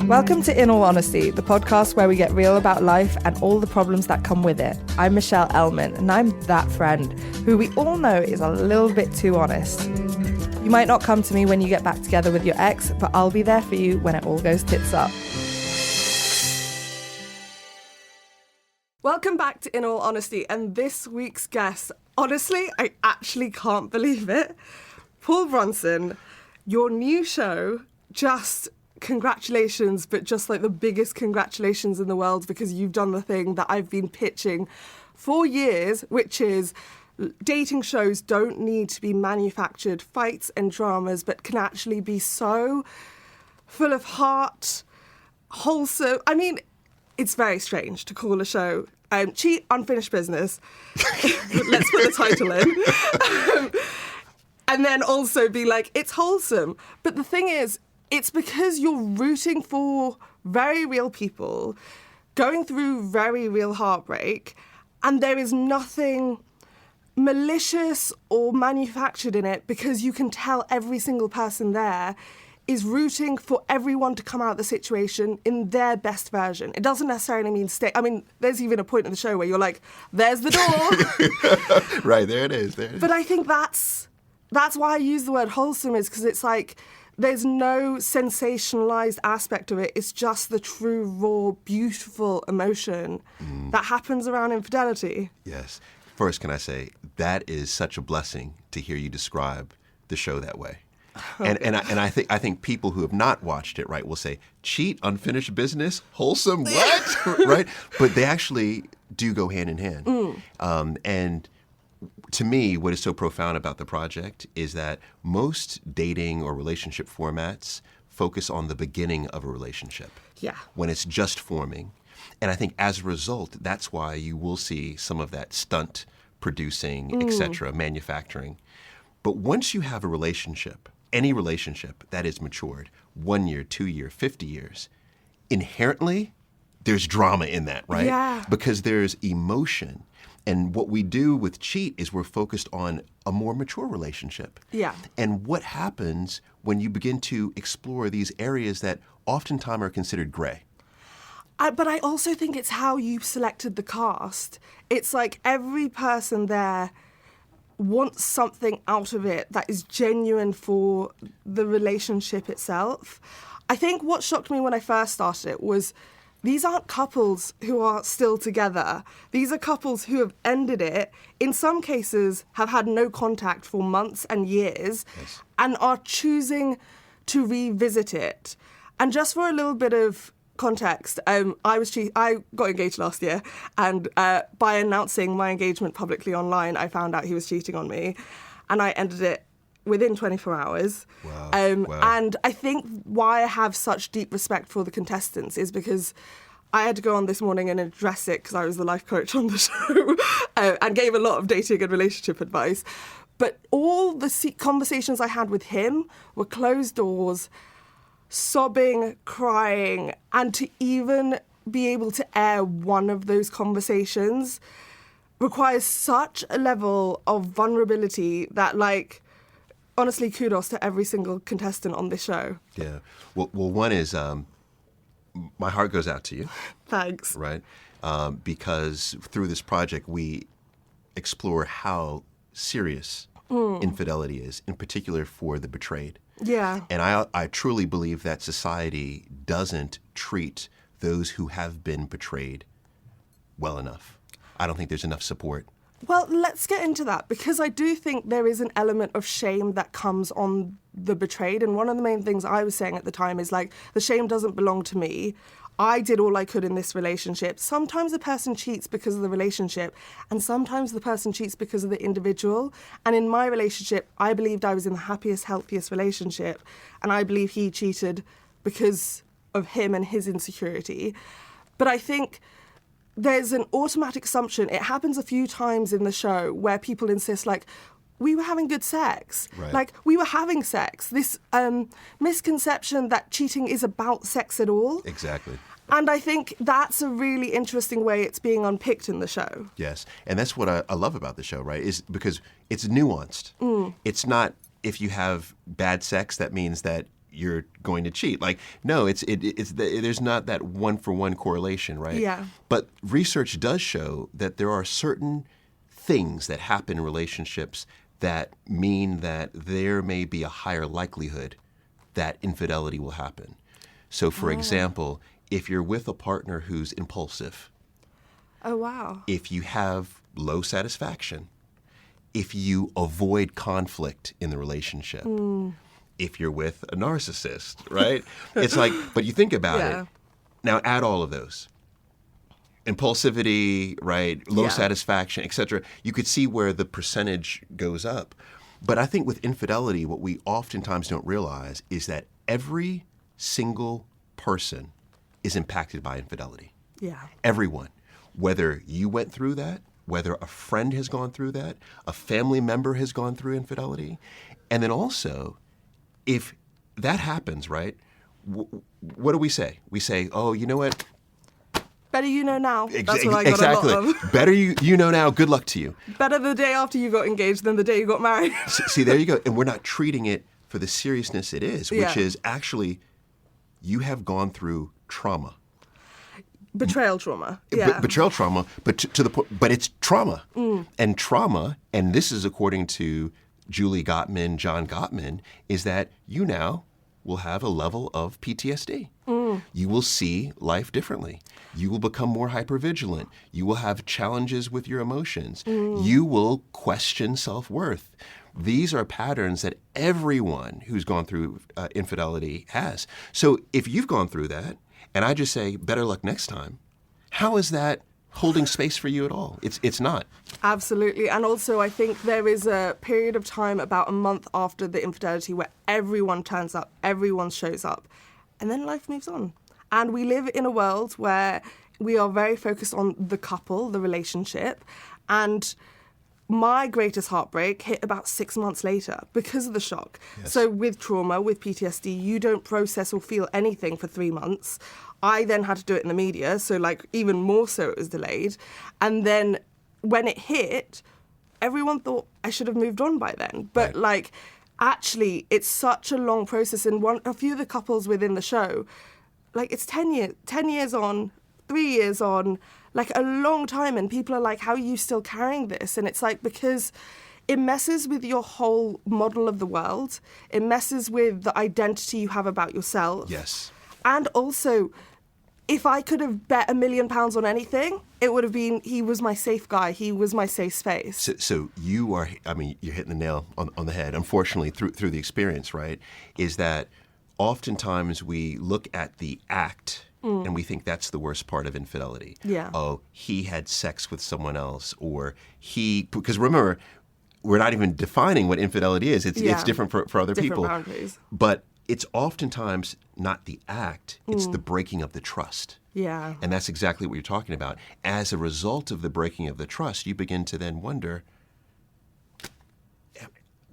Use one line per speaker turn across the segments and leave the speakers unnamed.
Welcome to In All Honesty, the podcast where we get real about life and all the problems that come with it. I'm Michelle Elman, and I'm that friend who we all know is a little bit too honest. You might not come to me when you get back together with your ex, but I'll be there for you when it all goes tits up. Welcome back to In All Honesty, and this week's guest, honestly, I actually can't believe it. Paul Brunson, your new show, just congratulations, but just like the biggest congratulations in the world, because you've done the thing that I've been pitching for years, which is dating shows don't need to be manufactured fights and dramas, but can actually be so full of heart, wholesome. I mean, it's very strange to call a show Cheat, Unfinished Business. Let's put the title in. And then also be like, it's wholesome. But the thing is, it's because you're rooting for very real people, going through very real heartbreak, and there is nothing malicious or manufactured in it, because you can tell every single person there is rooting for everyone to come out of the situation in their best version. It doesn't necessarily mean stay. I mean, there's even a point in the show where you're like, there's the door.
Right, there it is.
But I think that's why I use the word wholesome, is because it's like there's no sensationalized aspect of it. It's just the true, raw, beautiful emotion that happens around infidelity.
Yes. First, can I say, that is such a blessing to hear you describe the show that way. And I think people who have not watched it, right, will say, cheat, unfinished business, wholesome, what? Right? But they actually do go hand in hand. And to me, what is so profound about the project is that most dating or relationship formats focus on the beginning of a relationship.
Yeah.
When it's just forming. And I think as a result, that's why you will see some of that stunt producing, et cetera, manufacturing. But once you have a relationship, any relationship that is matured, 1 year, 2 year, 50 years, inherently, there's drama in that, right?
Yeah.
Because there's emotion. And what we do with Cheat is we're focused on a more mature relationship.
Yeah.
And what happens when you begin to explore these areas that oftentimes are considered gray?
But I also think it's how you selected the cast. It's like every person there wants something out of it that is genuine for the relationship itself. I think what shocked me when I first started it was these aren't couples who are still together. These are couples who have ended it, in some cases have had no contact for months and years,
yes,
and are choosing to revisit it. And just for a little bit of context, I got engaged last year, and by announcing my engagement publicly online, I found out he was cheating on me, and I ended it within 24 hours.
Wow.
And I think why I have such deep respect for the contestants is because I had to go on this morning and address it because I was the life coach on the show and gave a lot of dating and relationship advice. But all the conversations I had with him were closed doors, sobbing, crying, and to even be able to air one of those conversations requires such a level of vulnerability that, like, honestly, kudos to every single contestant on this show.
Yeah. Well, one is my heart goes out to you.
Thanks.
Right? Because through this project, we explore how serious infidelity is, in particular for the betrayed.
Yeah.
And I truly believe that society doesn't treat those who have been betrayed well enough. I don't think there's enough support.
Well, let's get into that, because I do think there is an element of shame that comes on the betrayed. And one of the main things I was saying at the time is, like, the shame doesn't belong to me. I did all I could in this relationship. Sometimes the person cheats because of the relationship, and sometimes the person cheats because of the individual. And in my relationship, I believed I was in the happiest, healthiest relationship, and I believe he cheated because of him and his insecurity. But I think there's an automatic assumption. It happens a few times in the show where people insist, like, we were having good sex.
Right.
Like, we were having sex. This misconception that cheating is about sex at all.
Exactly.
And I think that's a really interesting way it's being unpicked in the show.
Yes. And that's what I love about the show, right? Is because it's nuanced. It's not, if you have bad sex, that means that you're going to cheat. Like, no, there's not that one-for-one correlation, right?
Yeah.
But research does show that there are certain things that happen in relationships that mean that there may be a higher likelihood that infidelity will happen. So, for example, if you're with a partner who's impulsive,
Oh, wow.
if you have low satisfaction, if you avoid conflict in the relationship, if you're with a narcissist, right? It's like, but you think about it. Now add all of those. Impulsivity, right? Low satisfaction, etc. You could see where the percentage goes up. But I think with infidelity, what we oftentimes don't realize is that every single person is impacted by infidelity.
Yeah.
Everyone. Whether you went through that, whether a friend has gone through that, a family member has gone through infidelity. And then also, if that happens, right, what do we say? We say, oh, you know what?
Better you know now. That's what I got
exactly.
a lot of.
Better you know now. Good luck to you.
Better the day after you got engaged than the day you got married.
See, there you go. And we're not treating it for the seriousness it is, which is actually you have gone through trauma.
Betrayal trauma. Yeah.
Betrayal trauma, but to the point, but it's trauma. And trauma, and this is according to Julie Gottman, John Gottman, is that you now will have a level of PTSD. You will see life differently. You will become more hypervigilant. You will have challenges with your emotions. You will question self-worth. These are patterns that everyone who's gone through infidelity has. So if you've gone through that, and I just say, better luck next time, how is that holding space for you at all? It's not.
Absolutely. And also, I think there is a period of time about a month after the infidelity where everyone turns up, everyone shows up, and then life moves on. And we live in a world where we are very focused on the couple, the relationship, and my greatest heartbreak hit about 6 months later because of the shock.
Yes.
So with trauma, with PTSD, you don't process or feel anything for 3 months. I then had to do it in the media, so like even more so it was delayed. And then when it hit, everyone thought I should have moved on by then. But like, actually, it's such a long process. And a few of the couples within the show, like it's 10 years on, 3 years on, like a long time, and people are like, how are you still carrying this? And it's like, because it messes with your whole model of the world. It messes with the identity you have about yourself.
Yes.
And also, if I could have bet £1 million on anything, it would have been he was my safe guy. He was my safe space.
So you are, I mean, you're hitting the nail on the head, unfortunately, through the experience, right, is that oftentimes we look at the act and we think that's the worst part of infidelity.
Yeah.
Oh, he had sex with someone else, or because remember, we're not even defining what infidelity is. It's different for other people.
Different boundaries.
But it's oftentimes not the act, it's the breaking of the trust.
Yeah.
And that's exactly what you're talking about. As a result of the breaking of the trust, you begin to then wonder,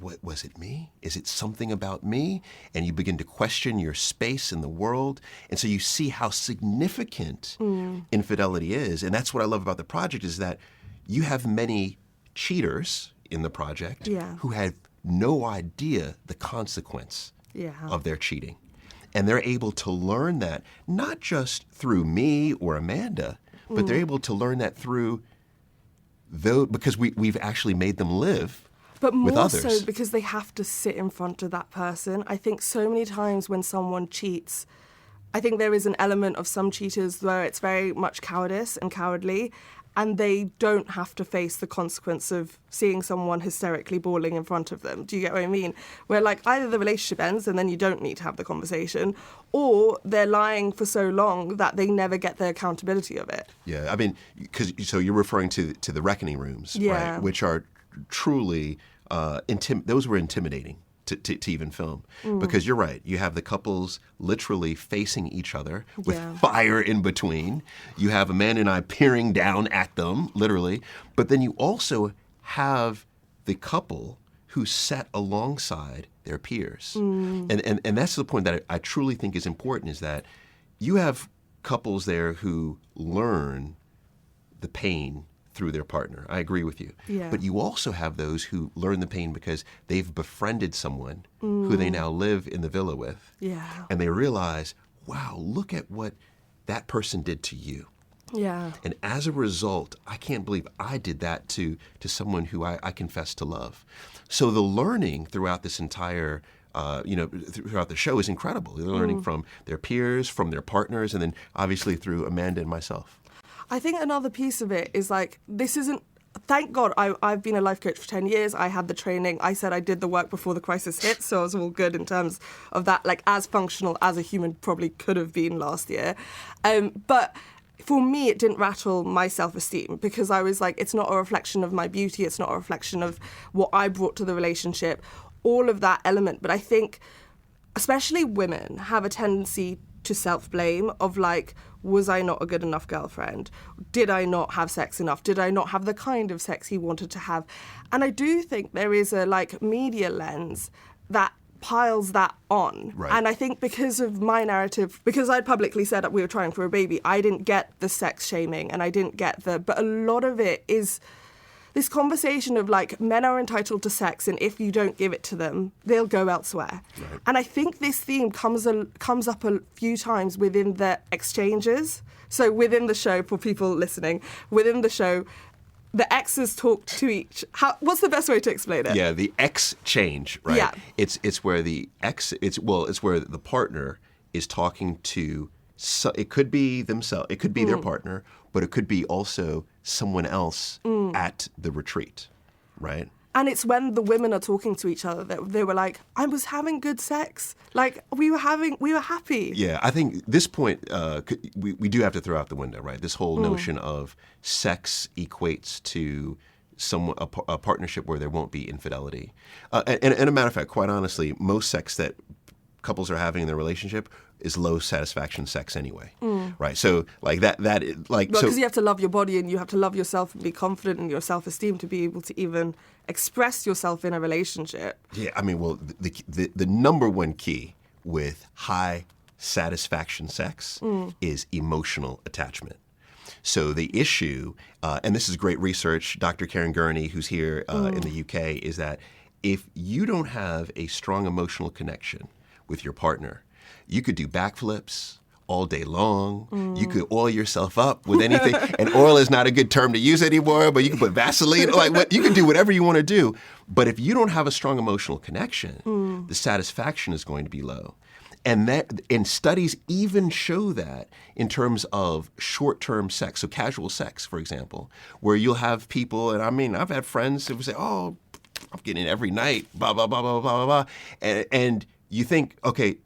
what was it me? Is it something about me? And you begin to question your space in the world. And so you see how significant infidelity is. And that's what I love about the project, is that you have many cheaters in the project who have no idea the consequence of their cheating. And they're able to learn that, not just through me or Amanda, but they're able to learn that through because we've actually made them live
but
with
more
others.
so because they have to sit in front of that person. I think so many times when someone cheats, I think there is an element of some cheaters where it's very much cowardice and cowardly, and they don't have to face the consequence of seeing someone hysterically bawling in front of them. Do you get what I mean? Where like either the relationship ends and then you don't need to have the conversation, or they're lying for so long that they never get the accountability of it.
Yeah, I mean, so you're referring to the reckoning rooms, right? Which are truly, those were intimidating to even film. Because you're right, you have the couples literally facing each other with fire in between. You have Amanda and I peering down at them, literally. But then you also have the couple who sat alongside their peers. And that's the point that I truly think is important, is that you have couples there who learn the pain through their partner. I agree with you.
Yeah.
But you also have those who learn the pain because they've befriended someone who they now live in the villa with.
Yeah.
And they realize, wow, look at what that person did to you.
Yeah.
And as a result, I can't believe I did that to someone who I confess to love. So the learning throughout this entire, throughout the show is incredible. They're learning from their peers, from their partners, and then obviously through Amanda and myself.
I think another piece of it is like, this isn't, thank God I've been a life coach for 10 years. I had the training. I said I did the work before the crisis hit, so I was all good in terms of that, like as functional as a human probably could have been last year. But for me, it didn't rattle my self-esteem because I was like, it's not a reflection of my beauty. It's not a reflection of what I brought to the relationship, all of that element. But I think especially women have a tendency to self-blame of like, was I not a good enough girlfriend? Did I not have sex enough? Did I not have the kind of sex he wanted to have? And I do think there is a like media lens that piles that on.
Right.
And I think because of my narrative, because I'd publicly said that we were trying for a baby, I didn't get the sex shaming and I didn't get but a lot of it is this conversation of like men are entitled to sex and if you don't give it to them, they'll go elsewhere.
Right.
And I think this theme comes up a few times within the exchanges. So within the show, for people listening, within the show, the exes talk to each. What's the best way to explain it?
Yeah, the exchange, right?
Yeah.
It's where the it's where the partner is talking to. It could be themselves, it could be their partner, but it could be also someone else at the retreat, right?
And it's when the women are talking to each other that they were like, I was having good sex. Like, we were happy.
Yeah, I think this point, we do have to throw out the window, right? This whole notion of sex equates to a partnership where there won't be infidelity. And a matter of fact, quite honestly, most sex that couples are having in their relationship is low satisfaction sex anyway, right? So like
Because you have to love your body and you have to love yourself and be confident in your self-esteem to be able to even express yourself in a relationship.
Yeah, I mean, well, the number one key with high satisfaction sex is emotional attachment. So the issue, and this is great research, Dr. Karen Gurney, who's here in the UK, is that if you don't have a strong emotional connection with your partner, you could do backflips all day long. You could oil yourself up with anything. And oil is not a good term to use anymore, but you can put Vaseline. You can do whatever you want to do. But if you don't have a strong emotional connection, the satisfaction is going to be low. And studies even show that in terms of short-term sex, so casual sex, for example, where you'll have people, and I mean, I've had friends who would say, oh, I'm getting it every night, blah, blah, blah, blah, blah, blah, blah. And you think, okay,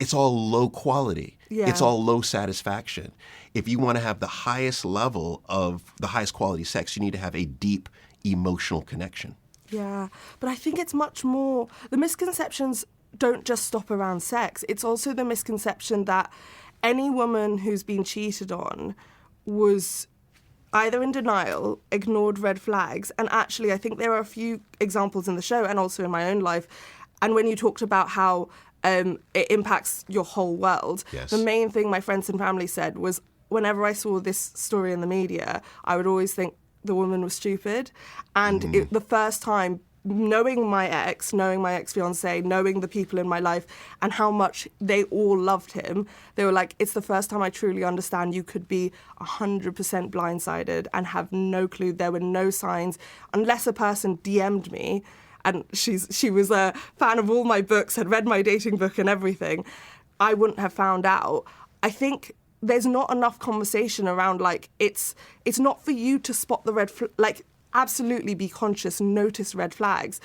it's all low quality.
Yeah.
It's all low satisfaction. If you want to have the highest level of the highest quality sex, you need to have a deep emotional connection.
Yeah, but I think it's much more, the misconceptions don't just stop around sex. It's also the misconception that any woman who's been cheated on was either in denial, ignored red flags, and actually I think there are a few examples in the show and also in my own life, and when you talked about how it impacts your whole world,
Yes.
The main thing my friends and family said was whenever I saw this story in the media, I would always think the woman was stupid. And the first time, knowing my ex-fiance, knowing the people in my life and how much they all loved him, they were like, it's the first time I truly understand you could be 100% blindsided and have no clue. There were no signs unless a person DM'd me. And she was a fan of all my books, had read my dating book and everything. I wouldn't have found out. I think there's not enough conversation around, like, it's not for you to spot the absolutely be conscious, notice red flags.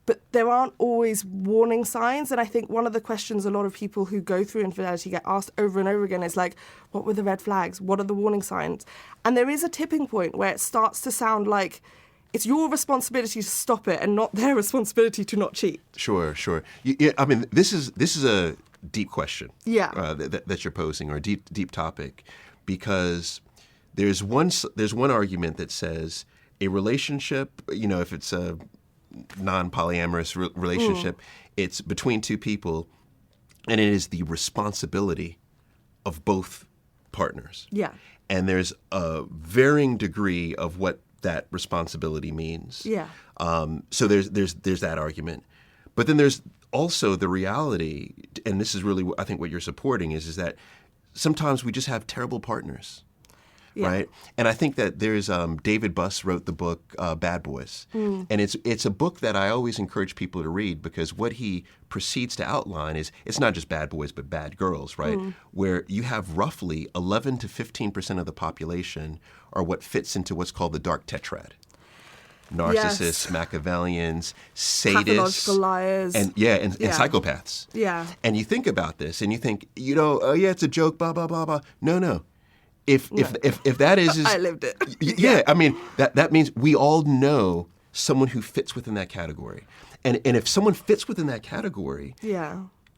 But there aren't always warning signs. And I think one of the questions a lot of people who go through infidelity get asked over and over again is like, what were the red flags? What are the warning signs? And there is a tipping point where it starts to sound like it's your responsibility to stop it and not their responsibility to not cheat.
Sure. Yeah, I mean, this is a deep question.
Yeah.
That you're posing, or a deep topic, because there's one argument that says a relationship, if it's a non-polyamorous relationship, it's between two people, and it is the responsibility of both partners.
Yeah.
And there's a varying degree of what that responsibility means.
Yeah.
So there's that argument. But then there's also the reality, and this is really, I think, what you're supporting is that sometimes we just have terrible partners, right? And I think that there's David Buss wrote the book Bad Boys, and it's a book that I always encourage people to read because what he proceeds to outline is it's not just bad boys but bad girls, right? Where you have roughly 11 to 15% of the population are what fits into what's called the dark tetrad. Narcissists, Machiavellians, sadists,
pathological liars,
and psychopaths.
Yeah.
And you think about this, and you think, oh yeah, it's a joke, blah blah blah blah. No. If that is,
I lived it.
Yeah, I mean that means we all know someone who fits within that category, and if someone fits within that category,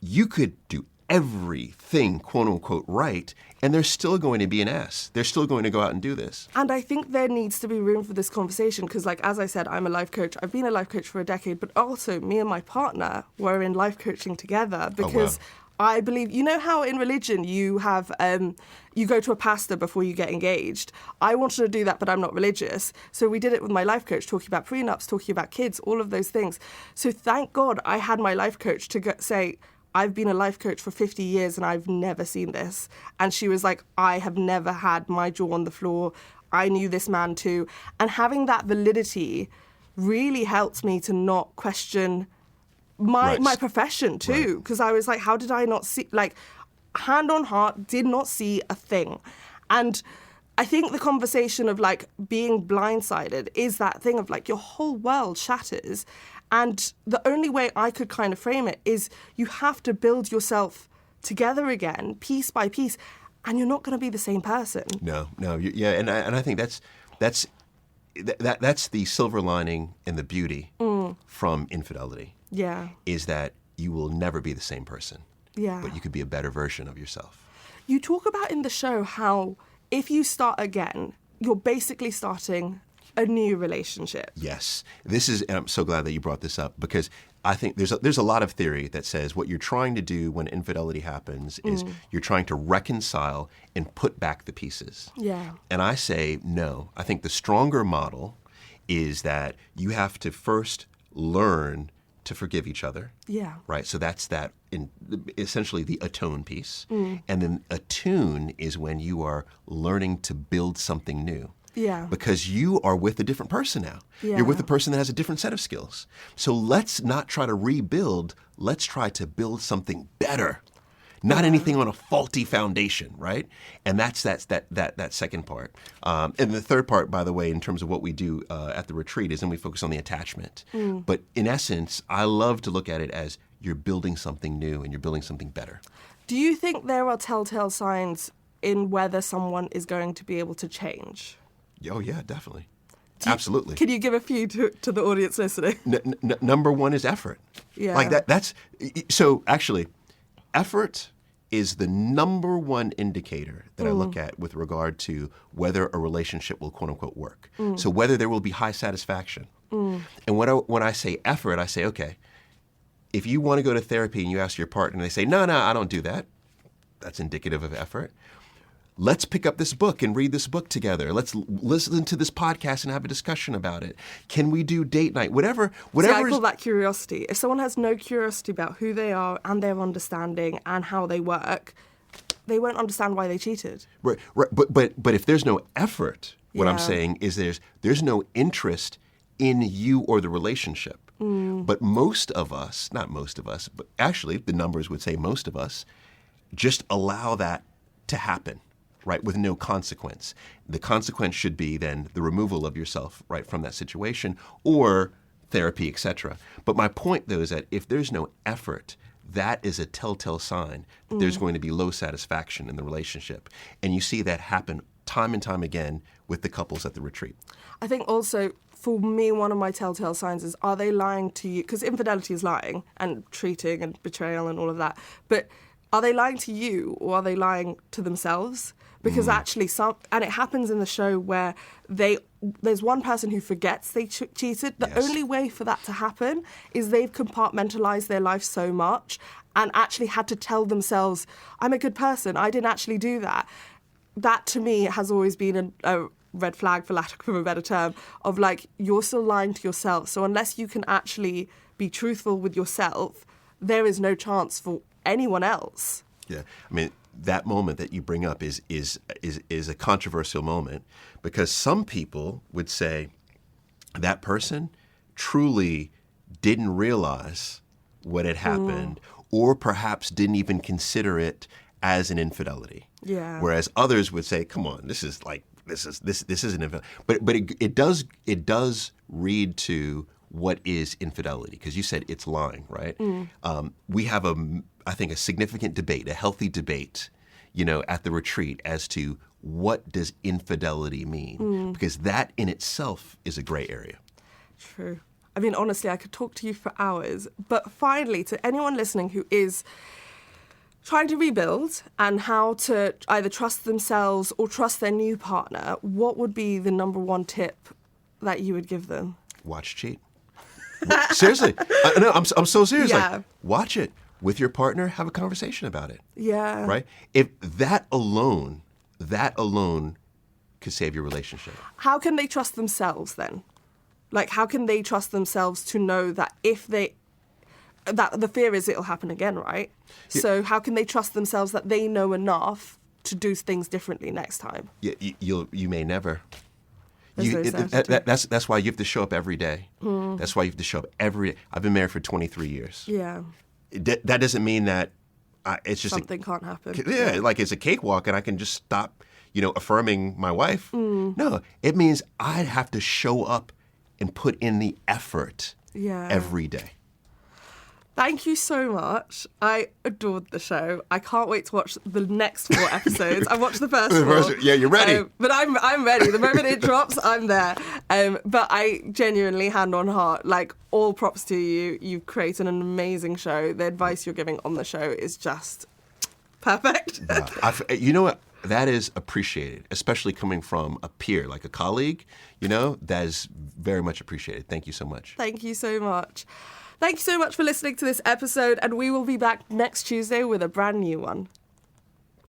you could do everything, quote unquote, right, and they're still going to be an ass. They're still going to go out and do this. And
I think there needs to be room for this conversation because, like, as I said, I'm a life coach. I've been a life coach for a decade, but also me and my partner were in life coaching together because I believe, you know how in religion you have, you go to a pastor before you get engaged. I wanted to do that, but I'm not religious. So we did it with my life coach, talking about prenups, talking about kids, all of those things. So thank God I had my life coach to say, I've been a life coach for 50 years and I've never seen this. And she was like, I have never had my jaw on the floor. I knew this man too. And having that validity really helped me to not question my profession too. Because I was like, how did I not see, like, hand on heart, did not see a thing. And I think the conversation of like being blindsided is that thing of like your whole world shatters. And the only way I could kind of frame it is you have to build yourself together again, piece by piece, and you're not going to be the same person.
No, and I think that's the silver lining and the beauty from infidelity.
Yeah,
is that you will never be the same person.
Yeah,
but you could be a better version of yourself.
You talk about in the show how if you start again, you're basically starting a new relationship.
Yes. And I'm so glad that you brought this up because I think there's a lot of theory that says what you're trying to do when infidelity happens is you're trying to reconcile and put back the pieces.
Yeah.
And I say no. I think the stronger model is that you have to first learn to forgive each other.
Yeah.
Right? So that's essentially the atone piece. And then attune is when you are learning to build something new.
Yeah.
Because you are with a different person now.
Yeah.
You're with a person that has a different set of skills. So let's not try to rebuild. Let's try to build something better. Not anything on a faulty foundation, right? And that's that second part. And the third part, by the way, in terms of what we do at the retreat is then we focus on the attachment. But in essence, I love to look at it as you're building something new and you're building something better.
Do you think there are telltale signs in whether someone is going to be able to change?
Oh, yeah, definitely. Absolutely.
Can you give a few to the audience listening?
Number one is effort.
Yeah.
Like so actually, effort is the number one indicator that I look at with regard to whether a relationship will quote unquote work. So whether there will be high satisfaction. And when I say effort, I say, okay, if you want to go to therapy and you ask your partner and they say, no, I don't do that, that's indicative of effort. Let's pick up this book and read this book together. Let's listen to this podcast and have a discussion about it. Can we do date night? Whatever.
See, I call that curiosity. If someone has no curiosity about who they are and their understanding and how they work, they won't understand why they cheated.
Right. But if there's no effort, what I'm saying is there's no interest in you or the relationship. But most of us, not most of us, but actually the numbers would say most of us, just allow that to happen. Right, with no consequence. The consequence should be then the removal of yourself, right, from that situation or therapy, etc. But my point, though, is that if there's no effort, that is a telltale sign that there's going to be low satisfaction in the relationship. And you see that happen time and time again with the couples at the retreat.
I think also, for me, one of my telltale signs is, are they lying to you? Because infidelity is lying and cheating and betrayal and all of that. But are they lying to you or are they lying to themselves? Because actually, and it happens in the show where there's one person who forgets they cheated. The only way for that to happen is they've compartmentalized their life so much and actually had to tell themselves, I'm a good person, I didn't actually do that. That, to me, has always been red flag, for lack of a better term, of like, you're still lying to yourself. So unless you can actually be truthful with yourself, there is no chance for anyone else.
Yeah, I mean, that moment that you bring up is a controversial moment, because some people would say that person truly didn't realize what had happened, or perhaps didn't even consider it as an infidelity.
Yeah.
Whereas others would say, "Come on, this is an infidelity." But it does read to what is infidelity, because you said it's lying, right? We have I think a significant debate, a healthy debate, at the retreat as to what does infidelity mean, because that in itself is a gray area.
True. I mean, honestly, I could talk to you for hours. But finally, to anyone listening who is trying to rebuild and how to either trust themselves or trust their new partner, what would be the number one tip that you would give them?
Watch Cheat. Seriously. No, I'm so serious.
Yeah.
Like, watch it with your partner, have a conversation about it.
Yeah.
Right? If that alone could save your relationship.
How can they trust themselves then? Like, how can they trust themselves to know that that the fear is it'll happen again, right? Yeah. So how can they trust themselves that they know enough to do things differently next time?
Yeah, you may never.
That's
why you have to show up every day. That's why you have to show up every day. I've been married for 23 years.
Yeah.
That doesn't mean that it's just
something can't happen.
Yeah, like it's a cakewalk and I can just stop, affirming my wife. No, it means I'd have to show up and put in the effort every day.
Thank you so much. I adored the show. I can't wait to watch the next 4 episodes. I watched the first 4.
Yeah, you're ready.
But I'm ready. The moment it drops, I'm there. But I genuinely, hand on heart, like, all props to you. You've created an amazing show. The advice you're giving on the show is just perfect.
You know what? That is appreciated, especially coming from a peer, like a colleague. That is very much appreciated. Thank you so much.
Thank you so much. Thank you so much for listening to this episode, and we will be back next Tuesday with a brand new one.